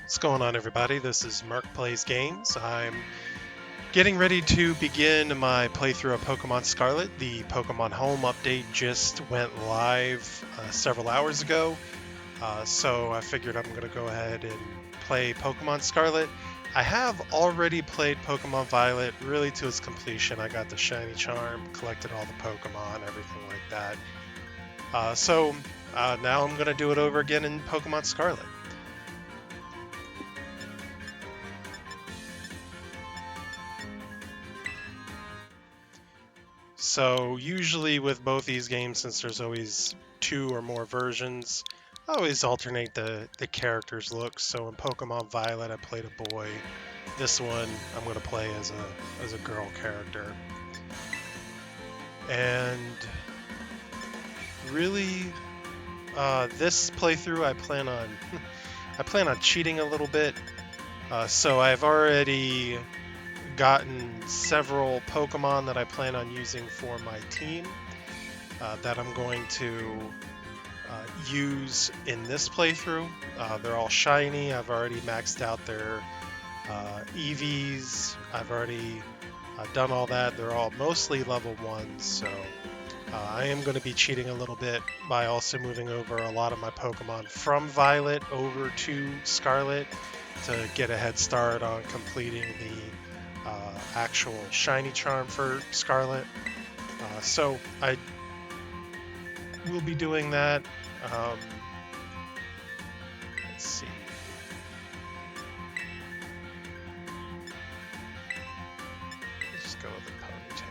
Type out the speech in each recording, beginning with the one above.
What's going on, everybody? This is Mark Plays Games. I'm getting ready to begin my playthrough of Pokemon Scarlet. The Pokemon Home update just went live several hours ago, so I figured I'm going to go ahead and play Pokemon Scarlet. I have already played Pokemon Violet really to its completion. I got the Shiny Charm, collected all the Pokemon, everything like that. So now I'm going to do it over again in Pokemon Scarlet. So usually with both these games, since there's always two or more versions, I always alternate the characters' looks. So in Pokemon Violet, I played a boy. This one, I'm going to play as a girl character. And really, this playthrough, I plan on I plan on cheating a little bit. So I've already gotten several Pokemon that I plan on using for my team that I'm going to use in this playthrough. They're all shiny. I've already maxed out their EVs. I've already done all that. They're all mostly level 1s, so I am going to be cheating a little bit by also moving over a lot of my Pokemon from Violet over to Scarlet to get a head start on completing the actual shiny charm for Scarlet. So I will be doing that. Um, let's see. Let's just go with the ponytail.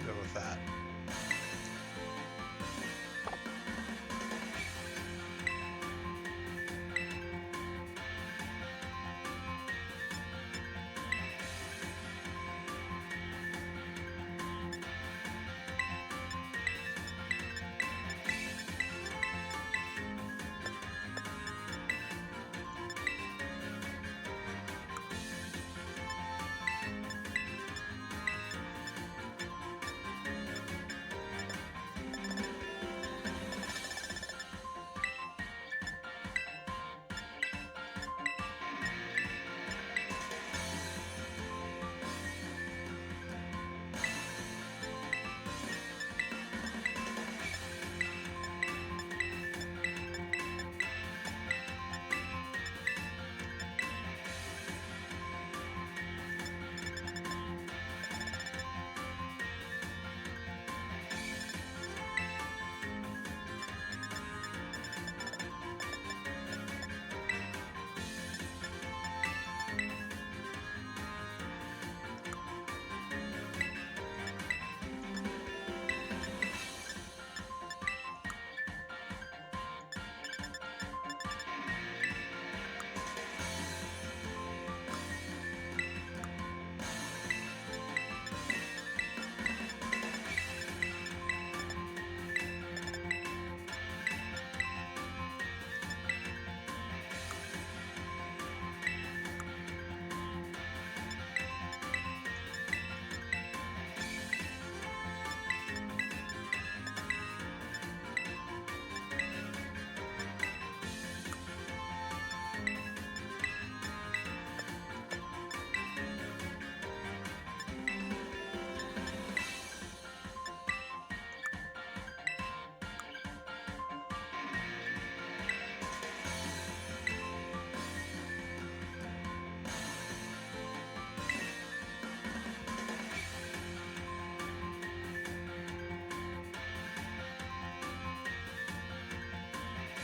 We'll go with that.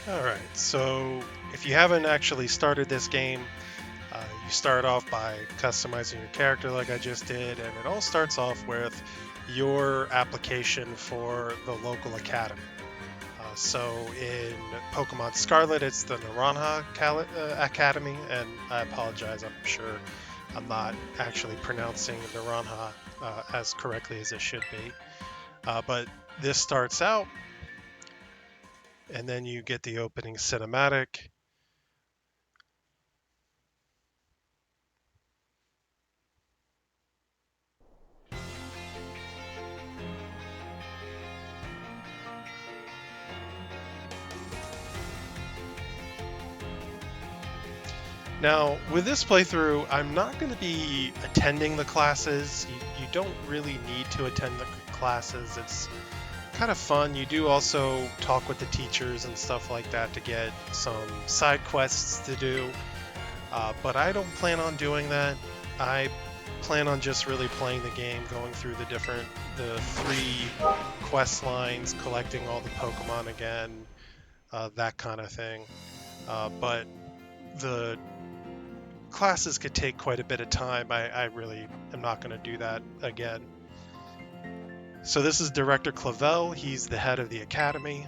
Alright, so if you haven't actually started this game, you start off by customizing your character like I just did, and it all starts off with your application for the local academy. So in Pokemon Scarlet, it's the Naranja Academy, and I apologize, I'm sure I'm not actually pronouncing Naranja as correctly as it should be. But this starts out, and then you get the opening cinematic. Now, with this playthrough, I'm not going to be attending the classes. You don't really need to attend the classes. It's kind of fun. You do also talk with the teachers and stuff like that to get some side quests to do. But I don't plan on doing that. I plan on just really playing the game, going through the 3 quest lines, collecting all the Pokemon again, that kind of thing. But the classes could take quite a bit of time. I really am not going to do that again. So this is Director Clavel. He's the head of the academy.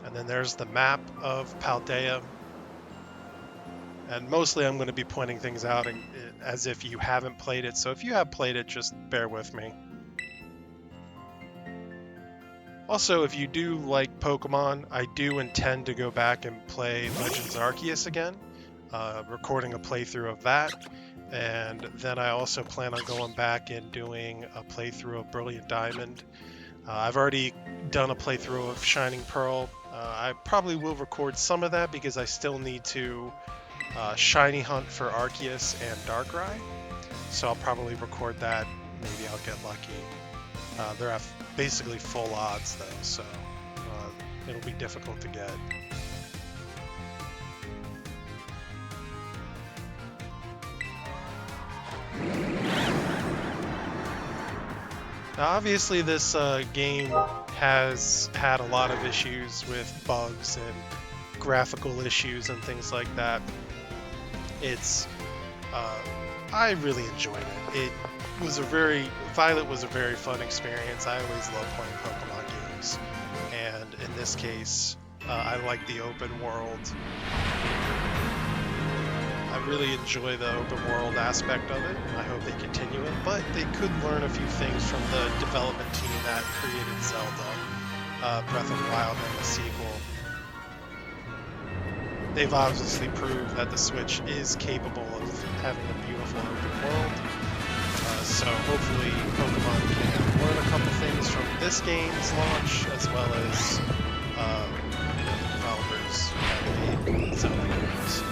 And then there's the map of Paldea. And mostly I'm going to be pointing things out as if you haven't played it. So if you have played it, just bear with me. Also, if you do like Pokemon, I do intend to go back and play Legends Arceus again, recording a playthrough of that. And then I also plan on going back and doing a playthrough of Brilliant Diamond. I've already done a playthrough of Shining Pearl. I probably will record some of that because I still need to shiny hunt for Arceus and Darkrai. So I'll probably record that. Maybe I'll get lucky. They're at basically full odds though, so it'll be difficult to get. Now, obviously, this game has had a lot of issues with bugs and graphical issues and things like that. I really enjoyed it. Violet was a very fun experience. I always love playing Pokemon games, and in this case, I like the open world. I really enjoy the open world aspect of it, and I hope they continue it, but they could learn a few things from the development team that created Zelda, Breath of the Wild, and the sequel. They've obviously proved that the Switch is capable of having a beautiful open world, so hopefully Pokemon can learn a couple things from this game's launch, as well as developers that made Zelda games.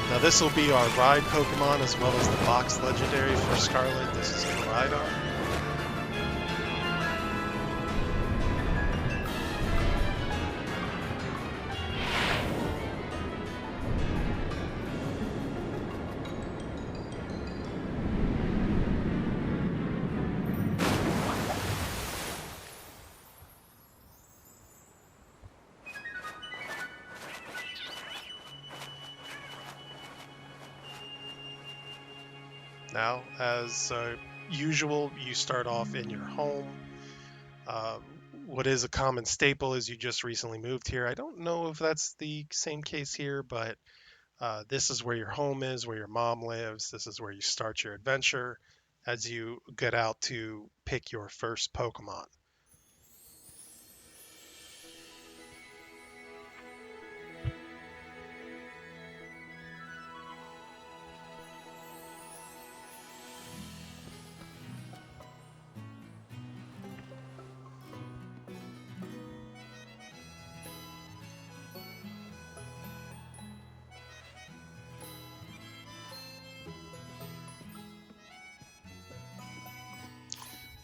Now this will be our ride Pokemon as well as the box legendary for Scarlet. This is Koraidon. Now, as usual, you start off in your home. What is a common staple is you just recently moved here. I don't know if that's the same case here, but this is where your home is, where your mom lives. This is where you start your adventure as you get out to pick your first Pokemon.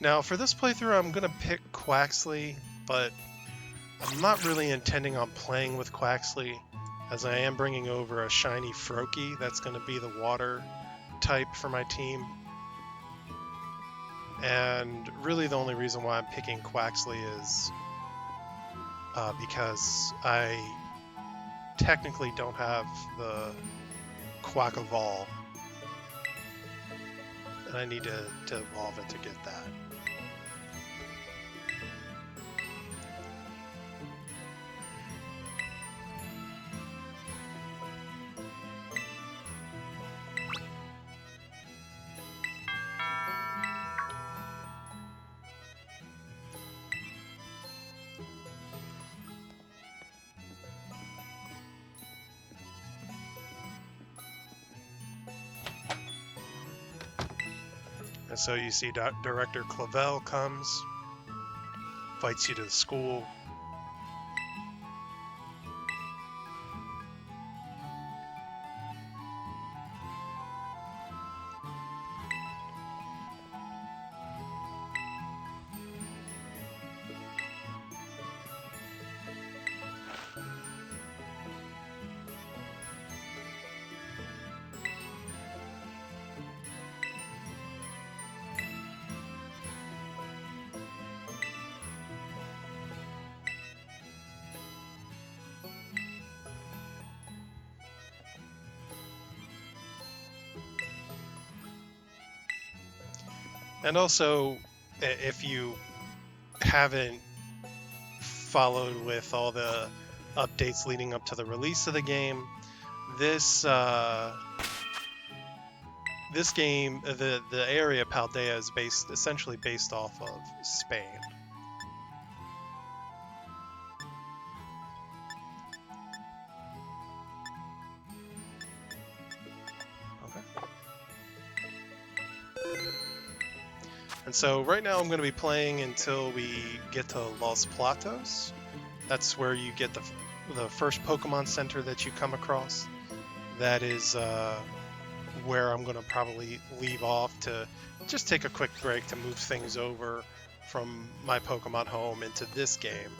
Now, for this playthrough, I'm going to pick Quaxley, but I'm not really intending on playing with Quaxley, as I am bringing over a shiny Froakie that's going to be the water type for my team. And really the only reason why I'm picking Quaxley is because I technically don't have the Quackavall, and I need to evolve it to get that. And so you see Director Clavel comes, invites you to the school. And also, if you haven't followed with all the updates leading up to the release of the game, this this game, the area Paldea is essentially based off of Spain. Okay. And so right now I'm going to be playing until we get to Los Platos. That's where you get the first Pokemon Center that you come across. That is where I'm going to probably leave off to just take a quick break to move things over from my Pokemon home into this game.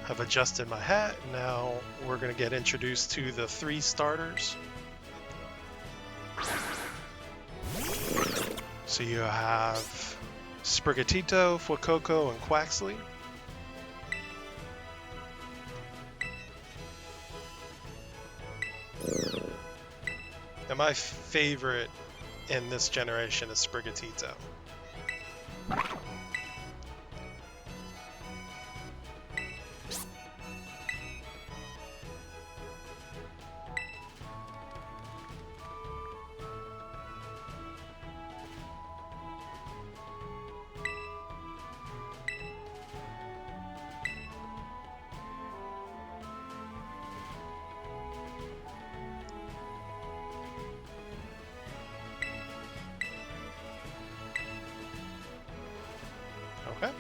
I've adjusted my hat. Now we're going to get introduced to the 3 starters. So you have Sprigatito, Fuecoco, and Quaxley. And my favorite in this generation is Sprigatito. Okay.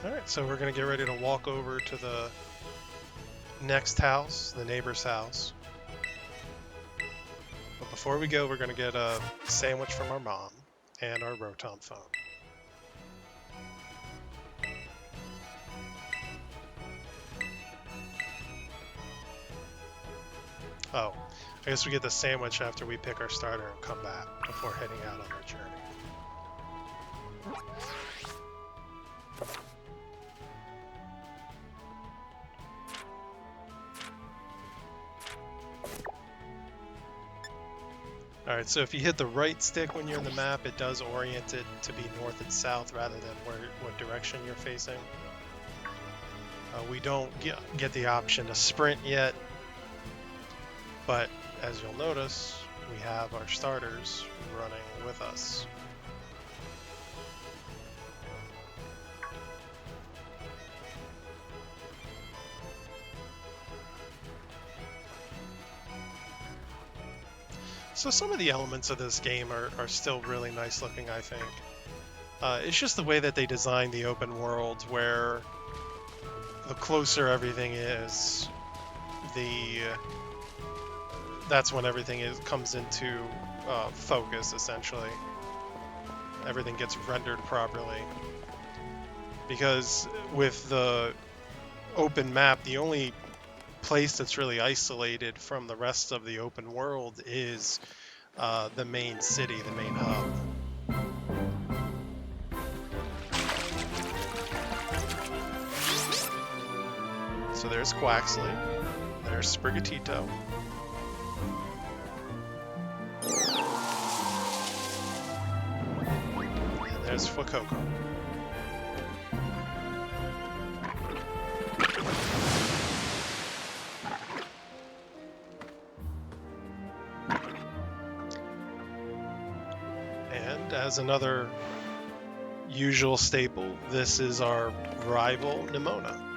Alright, so we're going to get ready to walk over to the next house, the neighbor's house. But before we go, we're going to get a sandwich from our mom and our Rotom phone. Oh, I guess we get the sandwich after we pick our starter and come back before heading out on our journey. Alright, so if you hit the right stick when you're in the map, it does orient it to be north and south rather than what direction you're facing. We don't get the option to sprint yet, but as you'll notice, we have our starters running with us. So some of the elements of this game are still really nice looking, I think. It's just the way that they design the open world, where the closer everything is, the that's when everything comes into focus. Essentially, everything gets rendered properly. Because with the open map, the only place that's really isolated from the rest of the open world is the main city, the main hub. So there's Quaxley, there's Sprigatito. And there's Fuecoco. And as another usual staple, this is our rival, Nimona.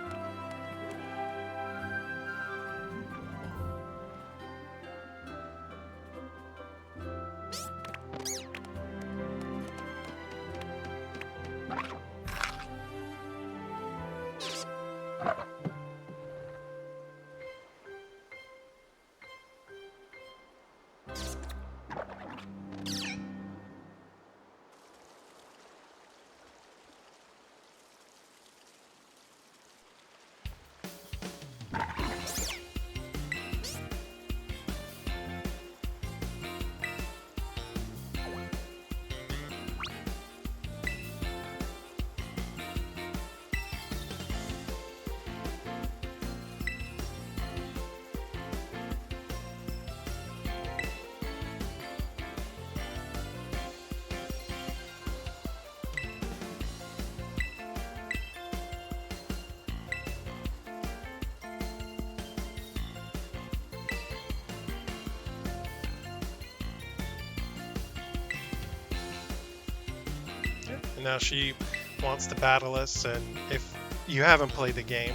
And now she wants to battle us, and if you haven't played the game,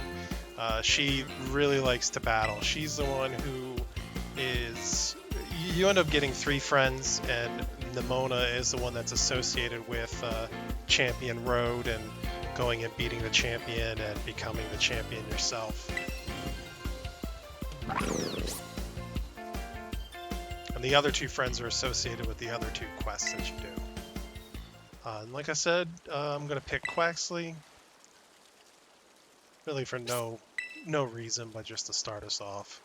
she really likes to battle. She's the one who is... You end up getting 3 friends, and Nimona is the one that's associated with Champion Road and going and beating the champion and becoming the champion yourself. And the other 2 friends are associated with the other 2 quests that you do. And like I said, I'm going to pick Quaxley. Really for no reason, but just to start us off.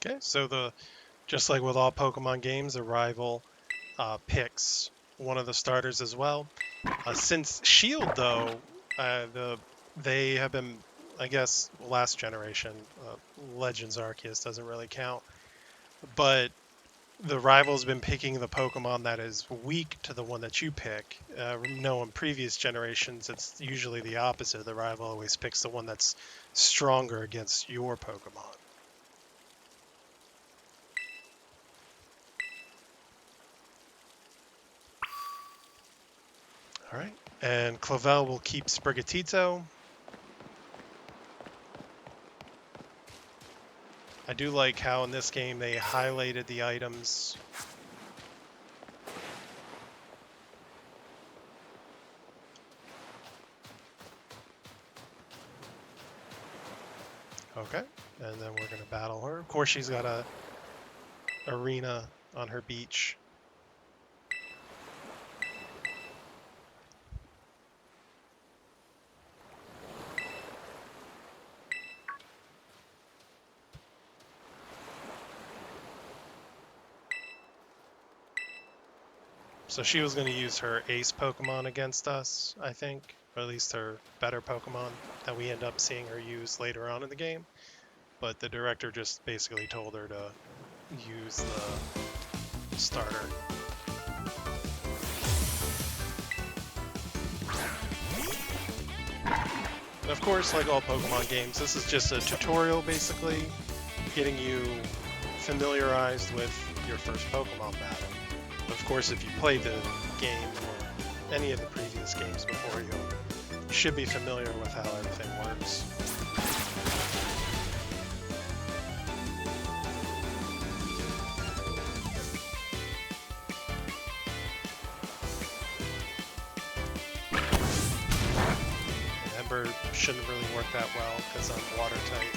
Okay, so just like with all Pokemon games, the rival picks one of the starters as well. Since Shield, though, they have been, I guess, last generation. Legends Arceus doesn't really count, but the rival's been picking the Pokemon that is weak to the one that you pick. No, in previous generations, it's usually the opposite. The rival always picks the one that's stronger against your Pokemon. All right, and Clavel will keep Sprigatito. I do like how in this game they highlighted the items Okay, and then we're gonna battle her. Of course, she's got a arena on her beach. So she was going to use her ace Pokemon against us, I think, or at least her better Pokemon that we end up seeing her use later on in the game. But the director just basically told her to use the starter. And of course, like all Pokemon games, this is just a tutorial basically, getting you familiarized with your first Pokemon battle. Of course, if you played the game or any of the previous games before, you should be familiar with how everything works. And Ember shouldn't really work that well because I'm watertight.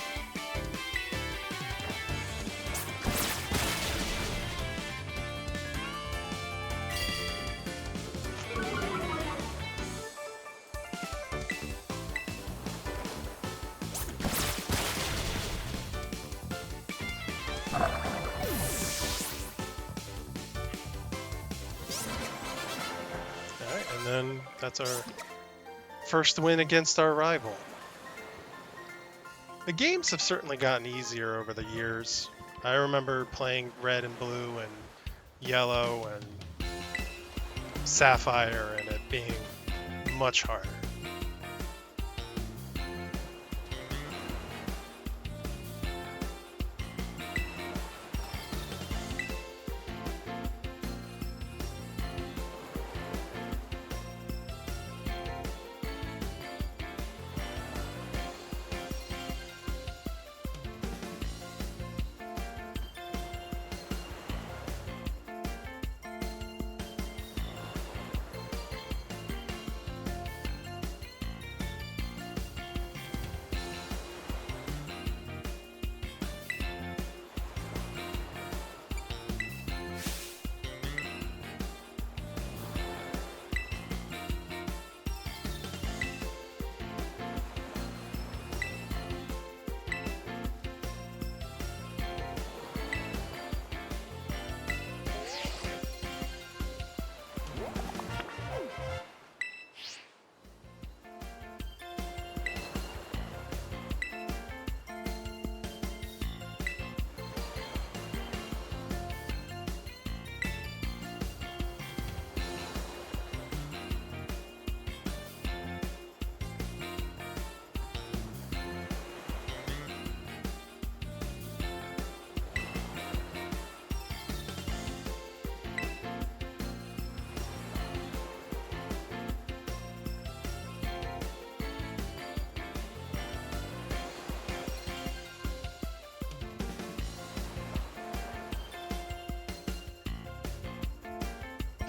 And then that's our first win against our rival. The games have certainly gotten easier over the years. I remember playing Red and Blue and Yellow and Sapphire and it being much harder.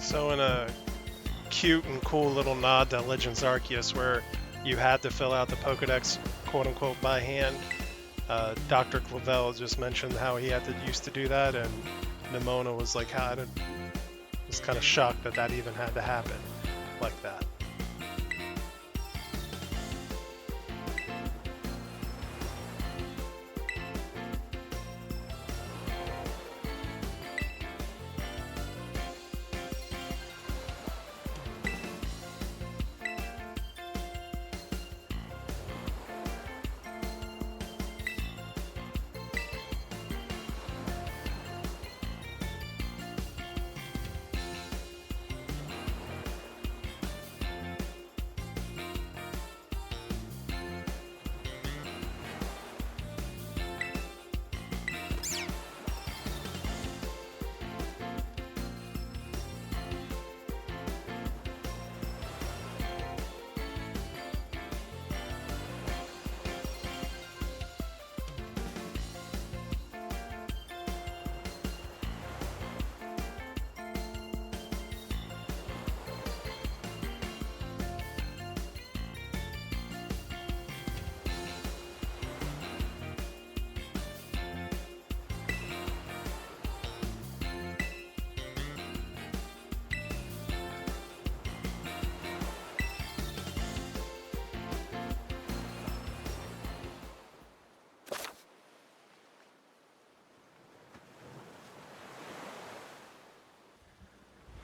So in a cute and cool little nod to Legends Arceus, where you had to fill out the Pokedex quote-unquote by hand, Dr. Clavel just mentioned how he used to do that, and Nimona was like, was kind of shocked that even had to happen like that.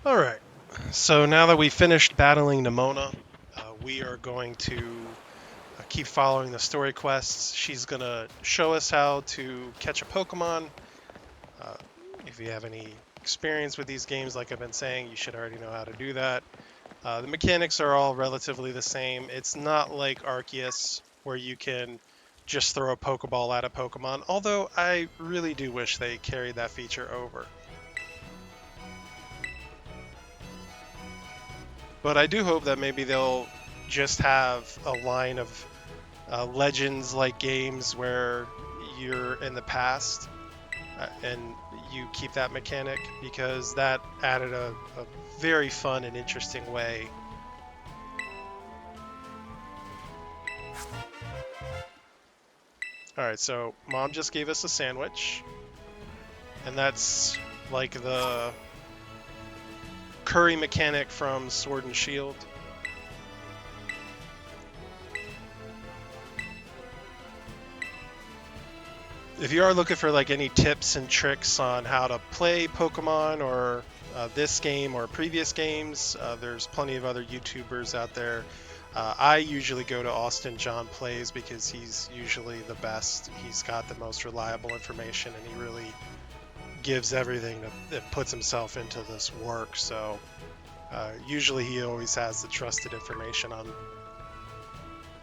Alright, so now that we finished battling Nimona, we are going to keep following the story quests. She's going to show us how to catch a Pokemon. Uh, if you have any experience with these games, like I've been saying, you should already know how to do that. The mechanics are all relatively the same. It's not like Arceus, where you can just throw a Pokeball at a Pokemon, although I really do wish they carried that feature over. But I do hope that maybe they'll just have a line of legends like games where you're in the past and you keep that mechanic, because that added a very fun and interesting way. All right, so Mom just gave us a sandwich, and that's like the curry mechanic from Sword and Shield. If you are looking for like any tips and tricks on how to play Pokemon or this game or previous games, there's plenty of other YouTubers out there. I usually go to Austin John Plays because he's usually the best. He's got the most reliable information, and he really gives everything that puts himself into this work. So usually he always has the trusted information on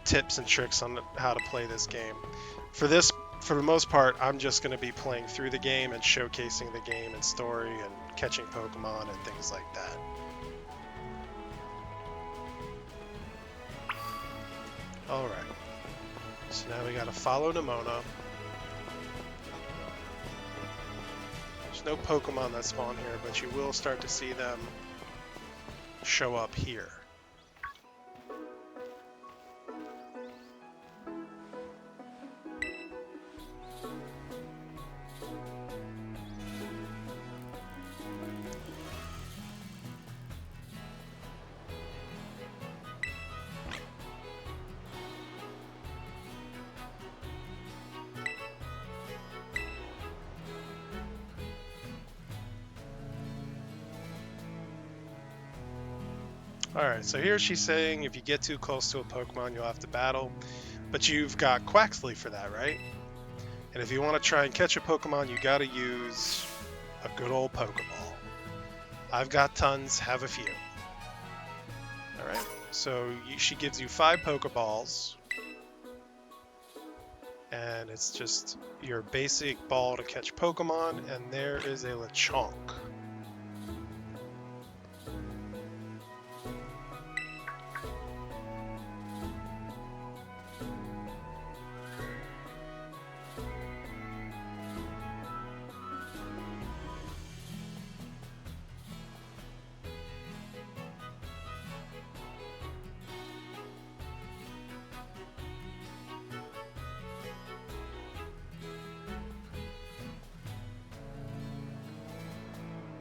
tips and tricks on how to play this game. For the most part, I'm just going to be playing through the game and showcasing the game and story and catching Pokemon and things like that. Alright, so now we gotta follow Nimona. There's no Pokemon that spawn here, but you will start to see them show up here. Alright, so here she's saying if you get too close to a Pokemon, you'll have to battle. But you've got Quaxley for that, right? And if you want to try and catch a Pokemon, you gotta use a good old Pokeball. I've got tons, have a few. Alright, so she gives you 5 Pokeballs. And it's just your basic ball to catch Pokemon, and there is a Lechonk.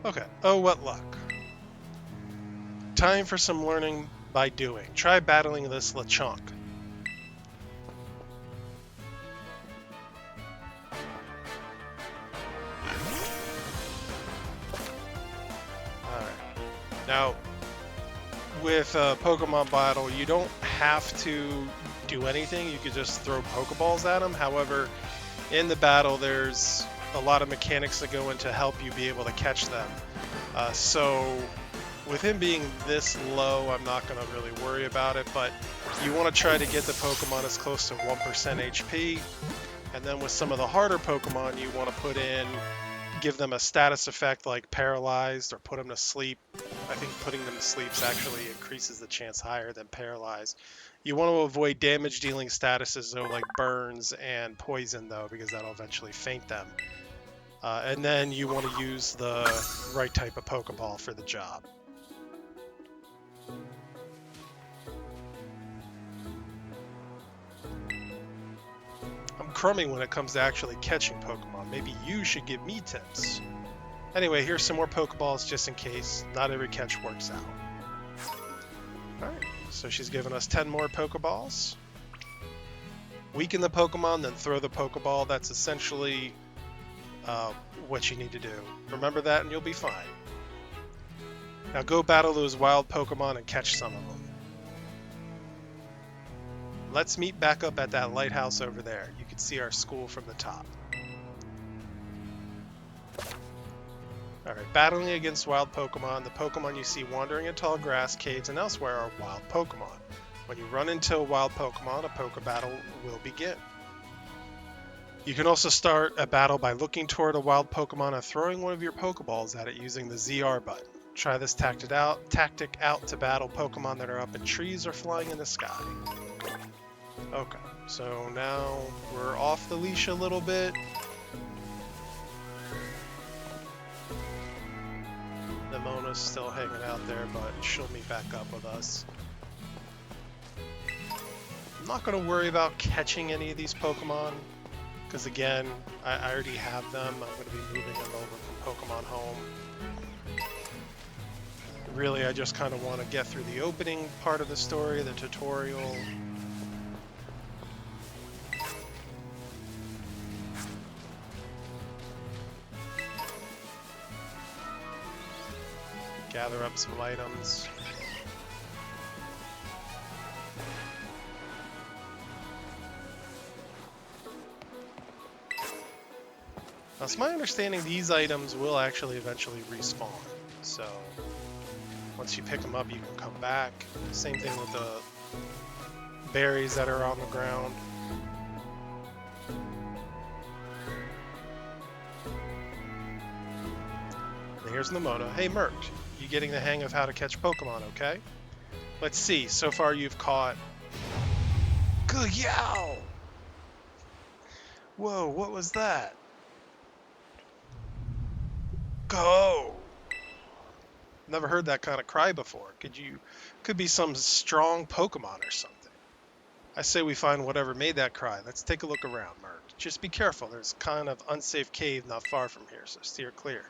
Okay, oh what luck. Time for some learning by doing. Try battling this Lechonk. Alright. Now, with a Pokemon battle, you don't have to do anything. You could just throw Pokeballs at them. However, in the battle, there's a lot of mechanics that go in to help you be able to catch them. So with him being this low, I'm not going to really worry about it, but you want to try to get the Pokemon as close to 1% HP, and then with some of the harder Pokemon, you want to put in, give them a status effect like paralyzed or put them to sleep. I think putting them to sleep actually increases the chance higher than paralyzed. You want to avoid damage dealing statuses though, like burns and poison though, because that'll eventually faint them. And then you want to use the right type of Pokeball for the job. I'm crumbing when it comes to actually catching Pokemon. Maybe you should give me tips. Anyway, here's some more Pokeballs just in case. Not every catch works out. Alright, so she's given us 10 more Pokeballs. Weaken the Pokemon, then throw the Pokeball. That's essentially what you need to do. Remember that and you'll be fine. Now go battle those wild Pokemon and catch some of them. Let's meet back up at that lighthouse over there. You can see our school from the top. Alright, battling against wild Pokemon. The Pokemon you see wandering in tall grass, caves, and elsewhere are wild Pokemon. When you run into a wild Pokemon, a Poke Battle will begin. You can also start a battle by looking toward a wild Pokemon and throwing one of your Pokeballs at it using the ZR button. Try this tactic out to battle Pokemon that are up in trees or flying in the sky. Okay, so now we're off the leash a little bit. The Mona's still hanging out there, but she'll meet back up with us. I'm not going to worry about catching any of these Pokemon, because again, I already have them. I'm going to be moving them over from Pokemon Home. Really, I just kind of want to get through the opening part of the story, the tutorial. Gather up some items. Now, it's my understanding these items will actually eventually respawn. So, once you pick them up, you can come back. Same thing with the berries that are on the ground. And here's Nemona. Hey, Merc, you getting the hang of how to catch Pokemon, okay? Let's see. So far, you've caught... Good yow! Whoa, what was that? Go! Never heard that kind of cry before. Could be some strong Pokemon or something. I say we find whatever made that cry. Let's take a look around, Merc. Just be careful. There's a kind of unsafe cave not far from here, so steer clear.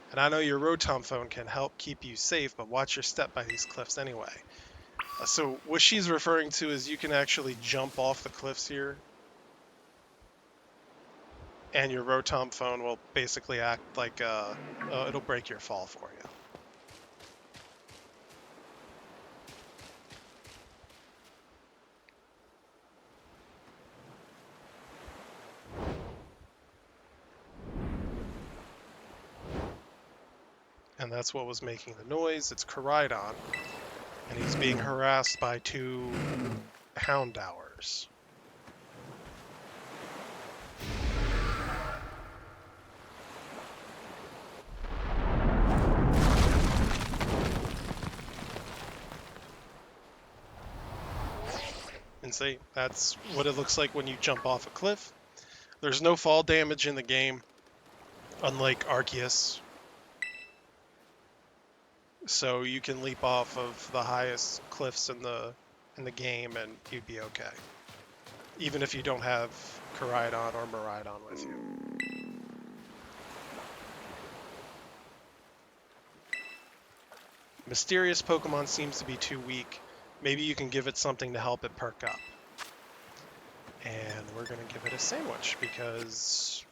And I know your Rotom phone can help keep you safe, but watch your step by these cliffs anyway. So what she's referring to is you can actually jump off the cliffs here, and your Rotom phone will basically act like it'll break your fall for you. And that's what was making the noise. It's Koraidon, and he's being harassed by two Houndowers. And see, that's what it looks like when you jump off a cliff. There's no fall damage in the game, unlike Arceus. So you can leap off of the highest cliffs in the game and you'd be okay. Even if you don't have Koraidon or Miraidon with you. Mysterious Pokemon seems to be too weak. Maybe you can give it something to help it perk up. And we're going to give it a sandwich because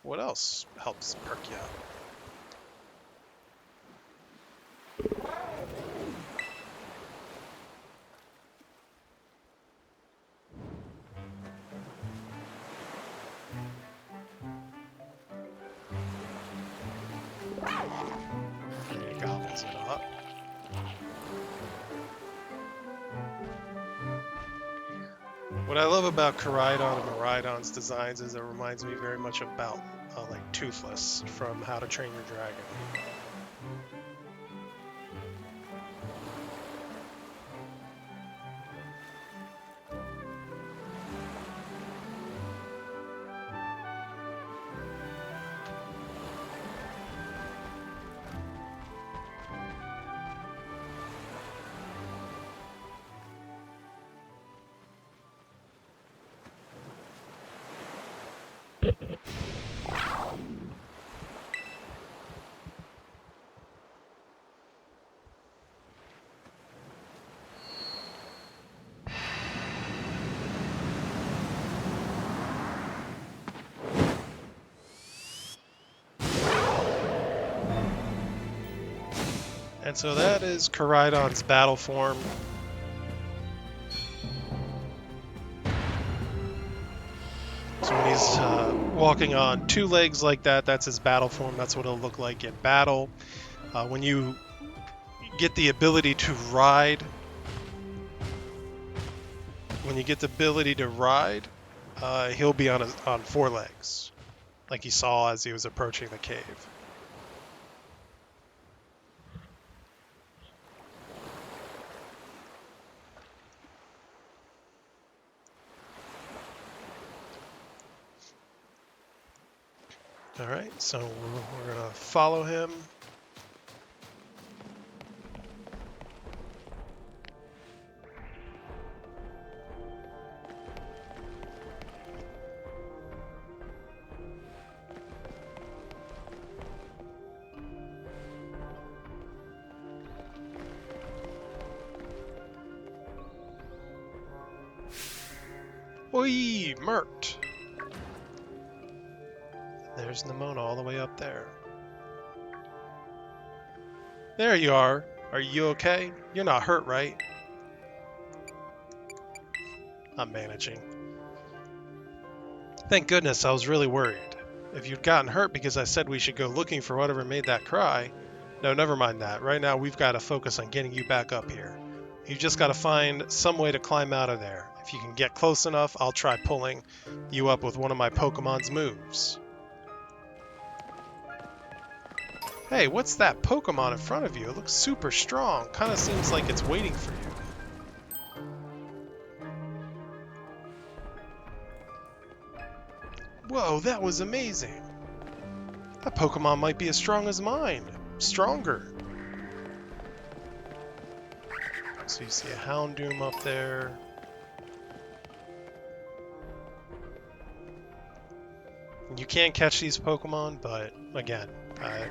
what else helps perk you up? And he gobbles it up. What I love about Koraidon and Miraidon's designs is it reminds me very much about like Toothless from How to Train Your Dragon. And so that is Koraidon's battle form. So when he's walking on two legs like that, that's his battle form. That's what it'll look like in battle. When you get the ability to ride, he'll be on four legs, like you saw as he was approaching the cave. All right, so we're gonna follow him. Oi, Mert! There's Nimona all the way up there. There you are. Are you okay? You're not hurt, right? I'm managing. Thank goodness, I was really worried. If you'd gotten hurt because I said we should go looking for whatever made that cry... No, never mind that. Right now we've got to focus on getting you back up here. You've just got to find some way to climb out of there. If you can get close enough, I'll try pulling you up with one of my Pokemon's moves. Hey, what's that Pokemon in front of you? It looks super strong. Kind of seems like it's waiting for you. Whoa, that was amazing. That Pokemon might be as strong as mine. Stronger. So you see a Houndoom up there. You can catch these Pokemon, but again, I'm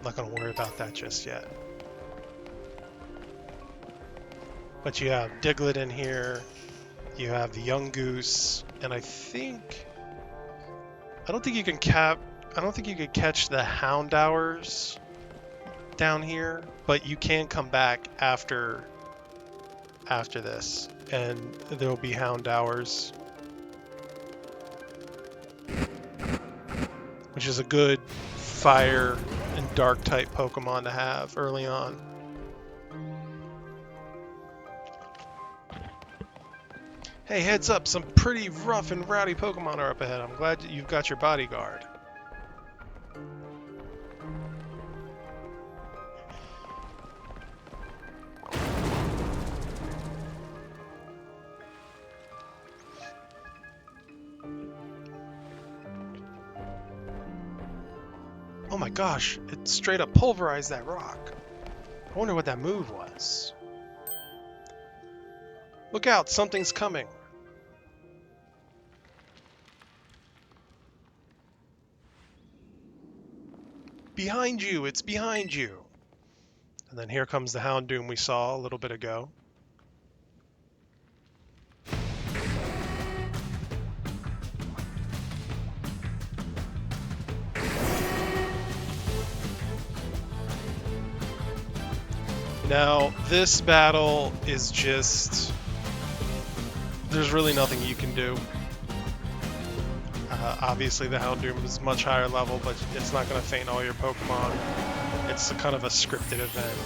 not going to worry about that just yet. But you have Diglett in here. You have the young goose, and I don't think you can catch the Houndours down here, but you can come back after this, and there'll be Houndours, which is a good fire and dark type Pokemon to have early on. Hey, heads up, some pretty rough and rowdy Pokemon are up ahead. I'm glad you've got your bodyguard. Oh my gosh, it straight up pulverized that rock. I wonder what that move was. Look out, something's coming. Behind you, it's behind you. And then here comes the Houndoom we saw a little bit ago. Now, this battle is just... there's really nothing you can do. Obviously, the Houndoom is much higher level, but it's not going to faint all your Pokemon. It's kind of a scripted event.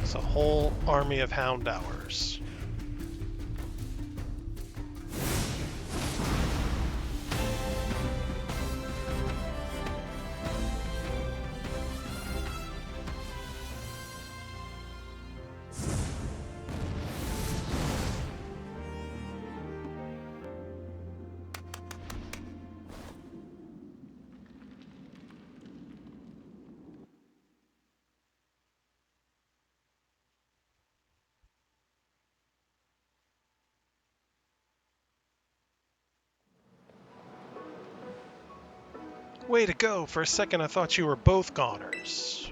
It's a whole army of Houndours. Way to go! For a second I thought you were both goners.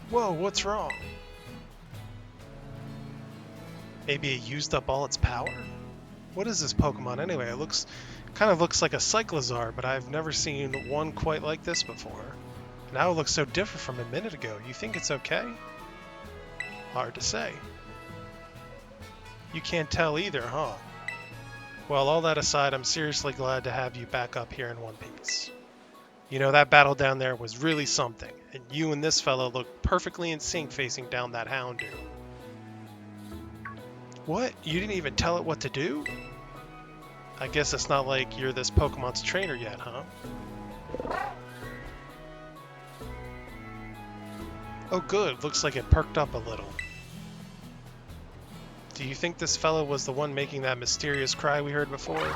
Whoa, what's wrong? Maybe it used up all its power? What is this Pokemon anyway? It kind of looks like a Cyclizar, but I've never seen one quite like this before. Now it looks so different from a minute ago. You think it's okay? Hard to say. You can't tell either, huh? Well, all that aside, I'm seriously glad to have you back up here in one piece. You know, that battle down there was really something, and you and this fellow looked perfectly in sync facing down that Houndoom. What? You didn't even tell it what to do? I guess it's not like you're this Pokemon's trainer yet, huh? Oh good, looks like it perked up a little. Do you think this fellow was the one making that mysterious cry we heard before?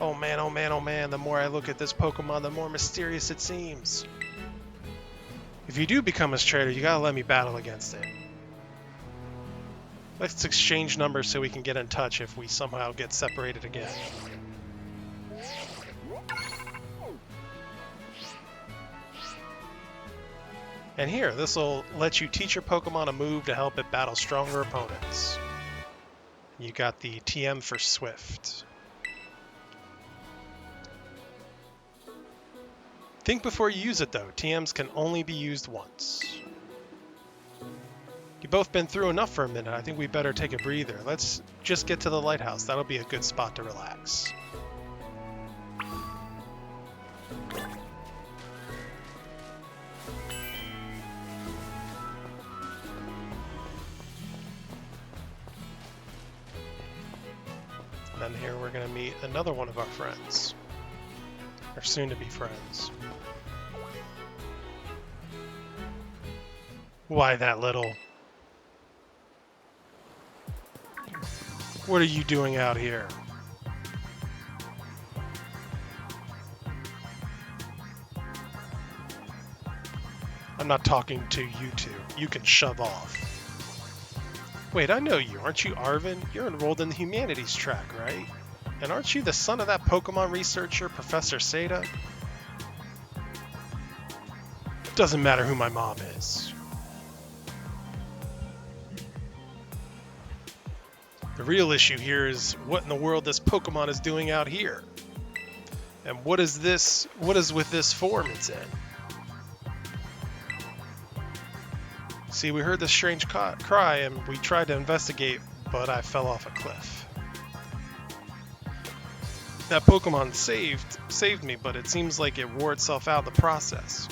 Oh man, oh man, oh man, the more I look at this Pokemon, the more mysterious it seems. If you do become his trainer, you gotta let me battle against it. Let's exchange numbers so we can get in touch if we somehow get separated again. And here, this will let you teach your Pokemon a move to help it battle stronger opponents. You got the TM for Swift. Think before you use it though, TMs can only be used once. You've both been through enough for a minute, I think we better take a breather. Let's just get to the lighthouse, that'll be a good spot to relax. And then here we're going to meet another one of our friends. Or soon-to-be friends. Why that little? What are you doing out here? I'm not talking to you two. You can shove off. Wait, I know you. Aren't you Arvin? You're enrolled in the humanities track, right? And aren't you the son of that Pokemon researcher, Professor Seda? Doesn't matter who my mom is. The real issue here is what in the world this Pokemon is doing out here. And what is with this form it's in? See, we heard this strange cry and we tried to investigate, but I fell off a cliff. That Pokemon saved me, but it seems like it wore itself out in the process.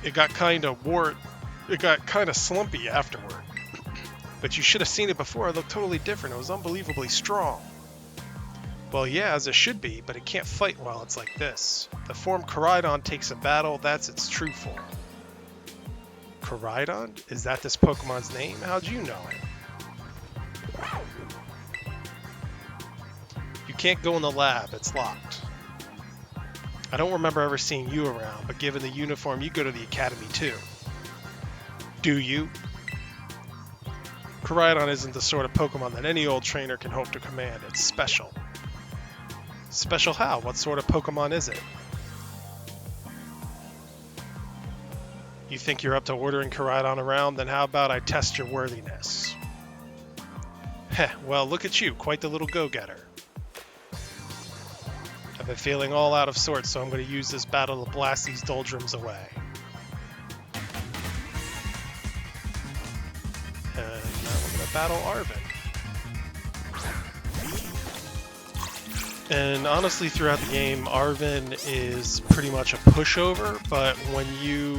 It got kind of slumpy afterward. But you should have seen it before. It looked totally different. It was unbelievably strong. Well, yeah, as it should be, but it can't fight while it's like this. The form Koraidon takes a battle, that's its true form. Koraidon? Is that this Pokemon's name? How'd you know it? You can't go in the lab, it's locked. I don't remember ever seeing you around, but given the uniform, you go to the academy too. Do you? Koraidon isn't the sort of Pokemon that any old trainer can hope to command. It's special. Special how? What sort of Pokemon is it? You think you're up to ordering Koraidon around? Then how about I test your worthiness? Heh, well look at you, quite the little go-getter. I've been feeling all out of sorts, so I'm going to use this battle to blast these doldrums away. Battle Arvin. And honestly, throughout the game, Arvin is pretty much a pushover, but when you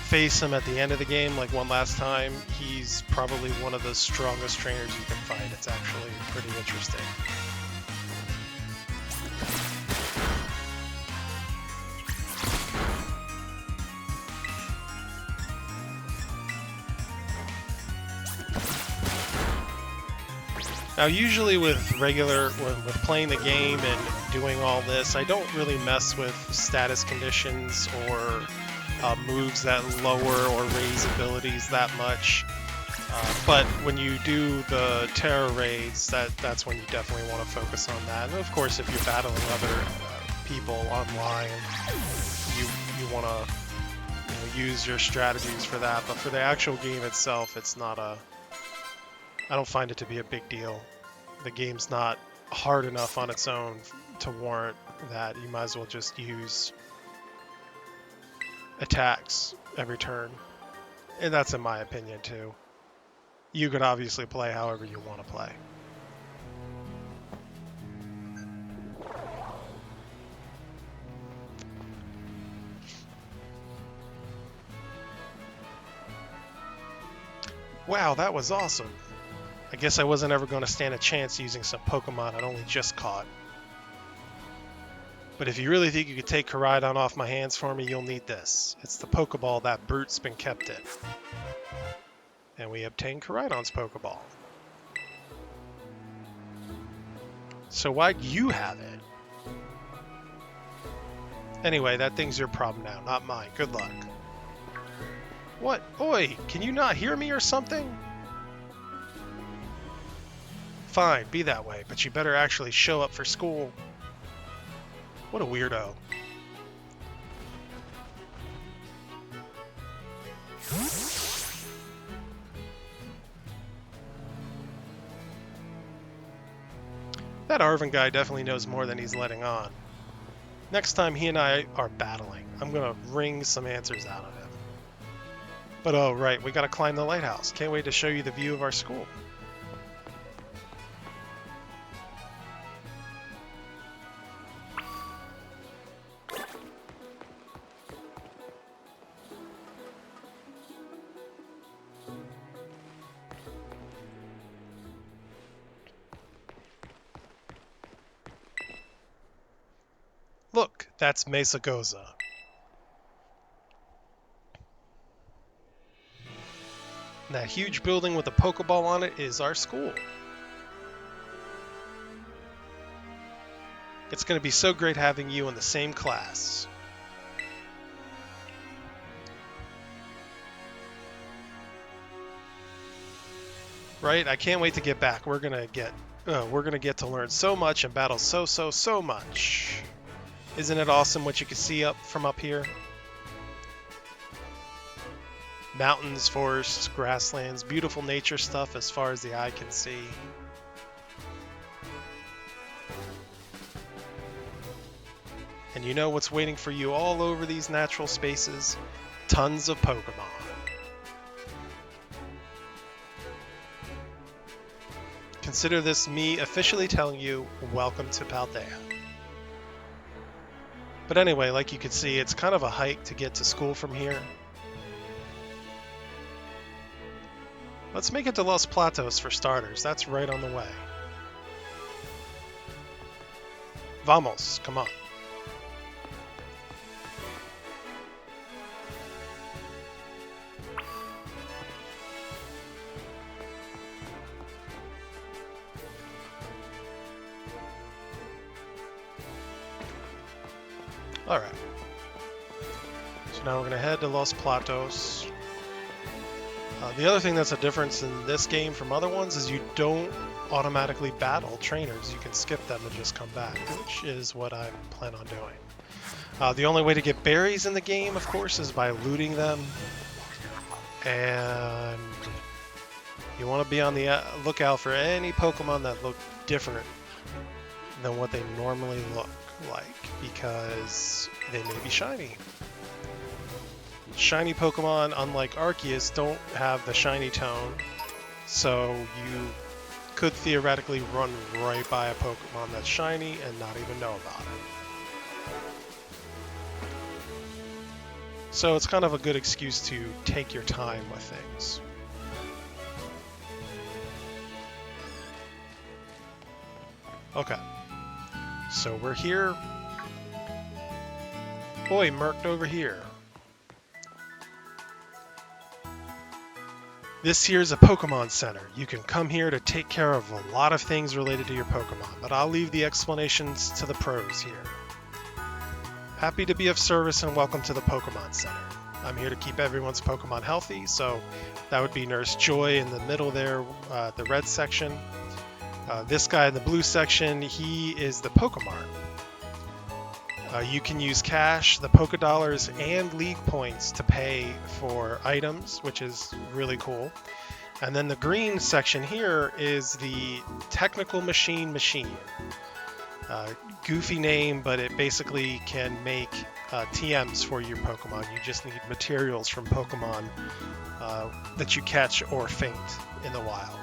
face him at the end of the game, like one last time, he's probably one of the strongest trainers you can fight. It's actually pretty interesting. Now usually with playing the game and doing all this. I don't really mess with status conditions or moves that lower or raise abilities that much. But when you do the terror raids, that's when you definitely want to focus on that. And of course, if you're battling other people online, you want to use your strategies for that. But for the actual game itself, it's not a... I don't find it to be a big deal. The game's not hard enough on its own to warrant that. You might as well just use attacks every turn. And that's in my opinion too. You could obviously play however you want to play. Wow, that was awesome. I guess I wasn't ever going to stand a chance using some Pokemon I'd only just caught. But if you really think you could take Koraidon off my hands for me, you'll need this. It's the Pokeball that Brute's been kept in. And we obtain Koraidon's Pokeball. So why'd you have it? Anyway, that thing's your problem now, not mine. Good luck. What? Oi, can you not hear me or something? Fine, be that way, but you better actually show up for school. What a weirdo. That Arvin guy definitely knows more than he's letting on. Next time he and I are battling, I'm gonna wring some answers out of him. But oh right, we gotta climb the lighthouse. Can't wait to show you the view of our school. Look, that's Mesa Goza. And that huge building with a Pokeball on it is our school. It's going to be so great having you in the same class. Right? I can't wait to get back. We're gonna get to learn so much and battle so much. Isn't it awesome what you can see from up here? Mountains, forests, grasslands, beautiful nature stuff as far as the eye can see. And you know what's waiting for you all over these natural spaces? Tons of Pokemon. Consider this me officially telling you, welcome to Paldea. But anyway, like you can see, it's kind of a hike to get to school from here. Let's make it to Los Platos for starters. That's right on the way. Vamos, come on. Alright. So now we're going to head to Los Platos. The other thing that's a difference in this game from other ones is you don't automatically battle trainers. You can skip them and just come back, which is what I plan on doing. The only way to get berries in the game, of course, is by looting them. And you want to be on the lookout for any Pokemon that look different than what they normally look like, because they may be shiny. Shiny Pokemon, unlike Arceus, don't have the shiny tone, so you could theoretically run right by a Pokemon that's shiny and not even know about it. So it's kind of a good excuse to take your time with things. Okay. So we're here. Boy, Merked over here. This here's a Pokemon Center. You can come here to take care of a lot of things related to your Pokemon, but I'll leave the explanations to the pros here. Happy to be of service and welcome to the Pokemon Center. I'm here to keep everyone's Pokemon healthy, so that would be Nurse Joy in the middle there, the red section. This guy in the blue section, he is the Pokemart. You can use cash, the Pokedollars, and League Points to pay for items, which is really cool. And then the green section here is the Technical Machine. Goofy name, but it basically can make TMs for your Pokemon. You just need materials from Pokemon that you catch or faint in the wild.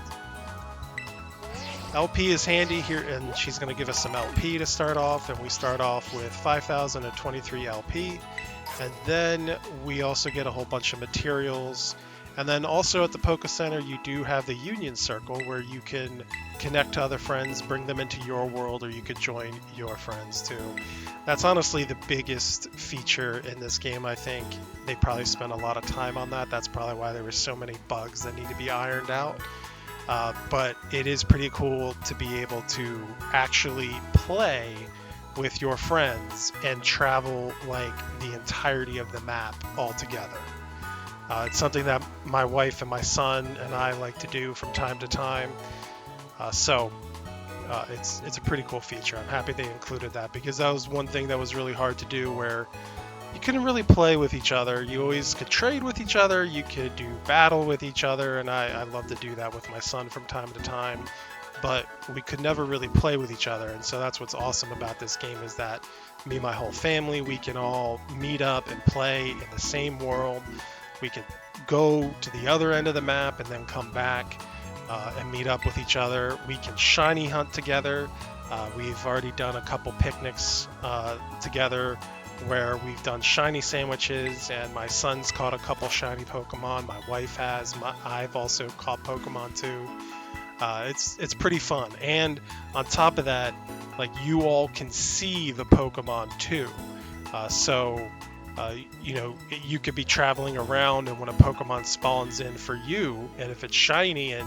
LP is handy here, and she's going to give us some LP to start off, and we start off with 5,023 LP, and then we also get a whole bunch of materials. And then also at the Poke Center, you do have the Union Circle where you can connect to other friends, bring them into your world, or you could join your friends too. That's honestly the biggest feature in this game, I think. They probably spent a lot of time on that. That's probably why there were so many bugs that need to be ironed out. But it is pretty cool to be able to actually play with your friends and travel like the entirety of the map all together. It's something that my wife and my son and I like to do from time to time. So it's a pretty cool feature. I'm happy they included that because that was one thing that was really hard to do, where you couldn't really play with each other. You always could trade with each other, you could do battle with each other, and I love to do that with my son from time to time, but we could never really play with each other. And so that's what's awesome about this game, is that me and my whole family, we can all meet up and play in the same world. We could go to the other end of the map and then come back and meet up with each other. We can shiny hunt together. We've already done a couple picnics together where we've done shiny sandwiches, and my son's caught a couple shiny Pokemon. My wife has. I've also caught Pokemon too. It's pretty fun. And on top of that, like, you all can see the Pokemon too. You know, you could be traveling around, and when a Pokemon spawns in for you, and if it's shiny and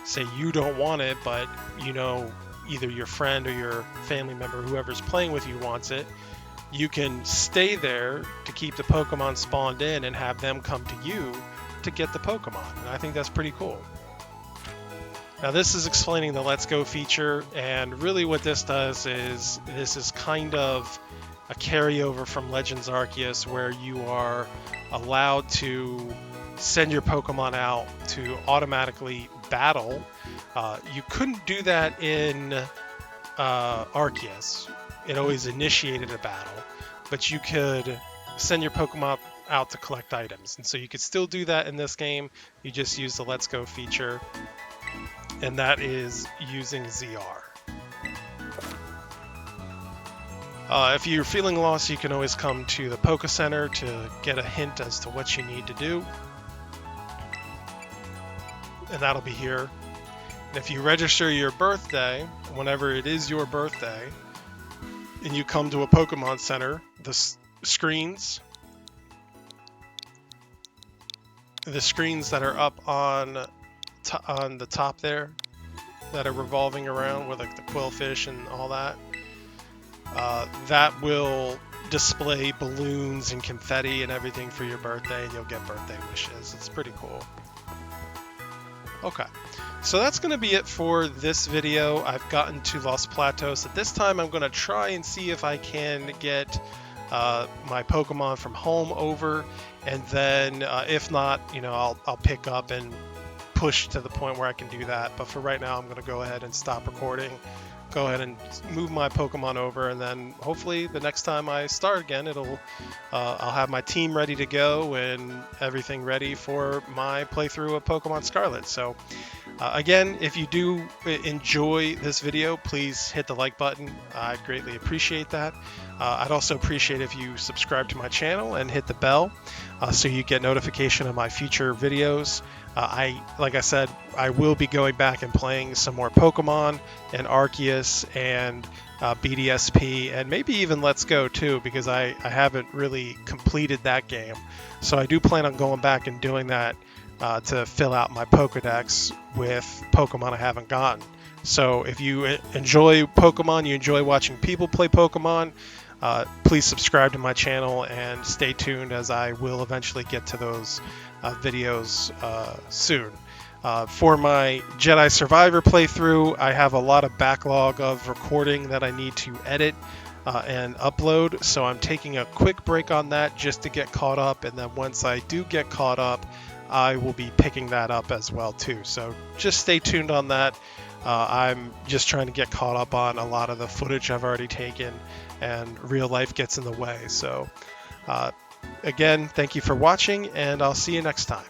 say you don't want it, but you know either your friend or your family member, whoever's playing with you, wants it, you can stay there to keep the Pokemon spawned in and have them come to you to get the Pokemon. And I think that's pretty cool. Now this is explaining the Let's Go feature, and really what this does is this is kind of a carryover from Legends Arceus, where you are allowed to send your Pokemon out to automatically battle. You couldn't do that in Arceus. It always initiated a battle, but you could send your Pokemon out to collect items. And so you could still do that in this game. You just use the Let's Go feature, and that is using ZR. If you're feeling lost, you can always come to the Poke Center to get a hint as to what you need to do. And that'll be here. And if you register your birthday, whenever it is your birthday, and you come to a Pokemon Center, the screens that are up on the top there, that are revolving around with like the Quillfish and all that, that will display balloons and confetti and everything for your birthday, and you'll get birthday wishes. It's pretty cool. Okay, so that's going to be it for this video. I've gotten to Los Platos. At this time, I'm going to try and see if I can get my Pokemon from home over, and then if not, you know, I'll pick up and push to the point where I can do that. But for right now, I'm going to go ahead and stop recording, go ahead and move my Pokemon over, and then hopefully the next time I start again, I'll have my team ready to go and everything ready for my playthrough of Pokemon Scarlet. So again, if you do enjoy this video, please hit the like button. I'd greatly appreciate that. I'd also appreciate if you subscribe to my channel and hit the bell so you get notification of my future videos. Like I said, I will be going back and playing some more Pokemon and Arceus and BDSP, and maybe even Let's Go too, because I haven't really completed that game. So I do plan on going back and doing that to fill out my Pokedex with Pokemon I haven't gotten. So if you enjoy Pokemon, you enjoy watching people play Pokemon, please subscribe to my channel and stay tuned, as I will eventually get to those videos soon. For my Jedi Survivor playthrough, I have a lot of backlog of recording that I need to edit and upload, so I'm taking a quick break on that just to get caught up, and then once I do get caught up, I will be picking that up as well too. So just stay tuned on that. I'm just trying to get caught up on a lot of the footage I've already taken, and real life gets in the way. So again, thank you for watching, and I'll see you next time.